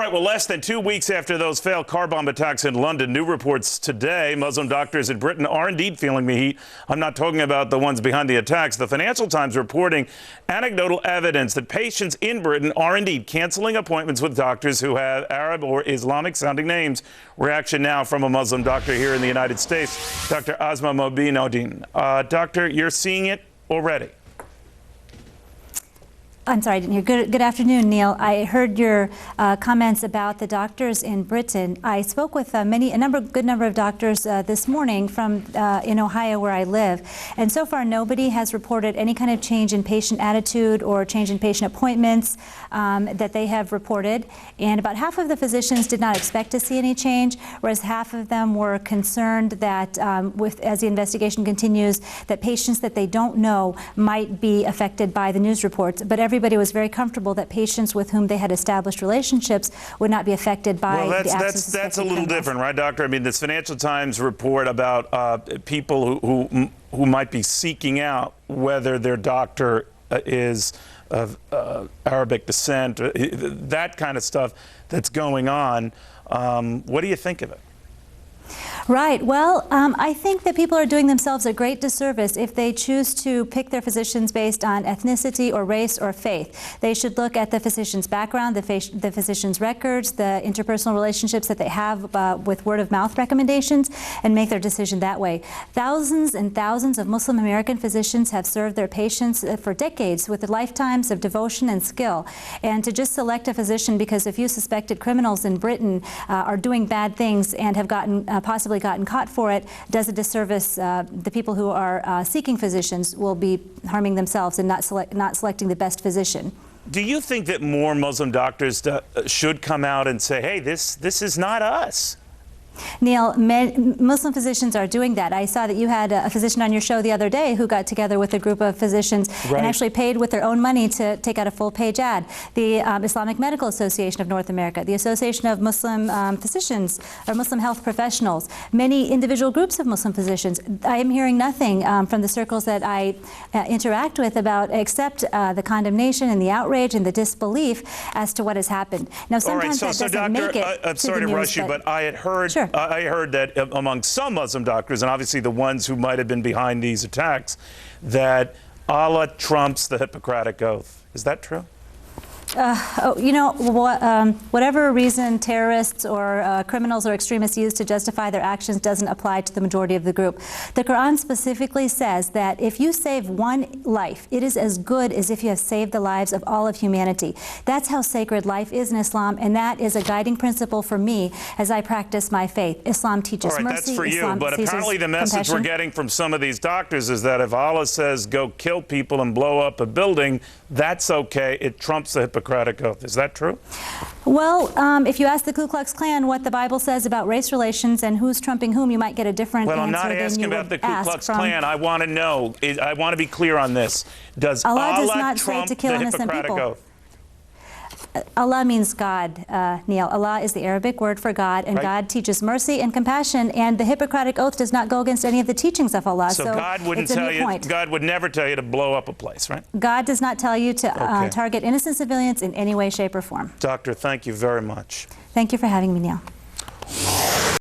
right, well, less than 2 weeks after those failed car bomb attacks in London, new reports today, Muslim doctors in Britain are indeed feeling the heat. I'm not talking about the ones behind the attacks. The Financial Times reporting anecdotal evidence that patients in Britain are indeed canceling appointments with doctors who have Arab or Islamic-sounding names. Reaction now from a Muslim doctor here in the United States, Dr. Asma Mobin-Uddin. Doctor, you're seeing it already. I'm sorry, I didn't hear. Good afternoon, Neil. I heard your comments about the doctors in Britain. I spoke with a good number of doctors this morning from in Ohio, where I live, and so far nobody has reported any kind of change in patient attitude or change in patient appointments that they have reported. And about half of the physicians did not expect to see any change, whereas half of them were concerned that, as the investigation continues, that patients that they don't know might be affected by the news reports. But everybody was very comfortable that patients with whom they had established relationships would not be affected by the absence of suspected that's a little criminals. different, right, Doctor? I mean, this Financial Times report about people who might be seeking out whether their doctor is of Arabic descent, that kind of stuff that's going on. What do you think of it? Right. Well, I think that people are doing themselves a great disservice if they choose to pick their physicians based on ethnicity or race or faith. They should look at the physician's background, the physician's records, the interpersonal relationships that they have with word-of-mouth recommendations, and make their decision that way. Thousands and thousands of Muslim American physicians have served their patients for decades with lifetimes of devotion and skill. And to just select a physician because a few suspected criminals in Britain are doing bad things and have possibly gotten caught for it does a disservice. The people who are seeking physicians will be harming themselves and not selecting the best physician. Do you think that more Muslim doctors should come out and say, hey, this is not us? Neil, Muslim physicians are doing that. I saw that you had a physician on your show the other day who got together with a group of physicians and actually paid with their own money to take out a full-page ad. The Islamic Medical Association of North America, the Association of Muslim Physicians or Muslim Health Professionals, many individual groups of Muslim physicians. I am hearing nothing from the circles that I interact with about except the condemnation and the outrage and the disbelief as to what has happened. Now, sometimes that doesn't make it. I'm sorry to rush you, but I had heard. Sure. I heard that among some Muslim doctors, and obviously the ones who might have been behind these attacks, that Allah trumps the Hippocratic Oath. Is that true? Whatever reason terrorists or criminals or extremists use to justify their actions doesn't apply to the majority of the group. The Quran specifically says that if you save one life, it is as good as if you have saved the lives of all of humanity. That's how sacred life is in Islam, and that is a guiding principle for me as I practice my faith. Islam teaches mercy. That's for you, Islam but apparently the message compassion. we're getting from some of these doctors is that if Allah says go kill people and blow up a building, that's okay. It trumps the Hippocratic Oath. Is that true? Well, if you ask the Ku Klux Klan what the Bible says about race relations and who's trumping whom, you might get a different answer. Well, I'm not asking about the Ku Klux Klan. I want to know. I want to be clear on this. Does Allah trump the Hippocratic Oath? Allah means God, Neil. Allah is the Arabic word for God, and God teaches mercy and compassion, and the Hippocratic Oath does not go against any of the teachings of Allah. So God wouldn't tell you, God would never tell you to blow up a place, right? God does not tell you to target innocent civilians in any way, shape, or form. Doctor, thank you very much. Thank you for having me, Neil.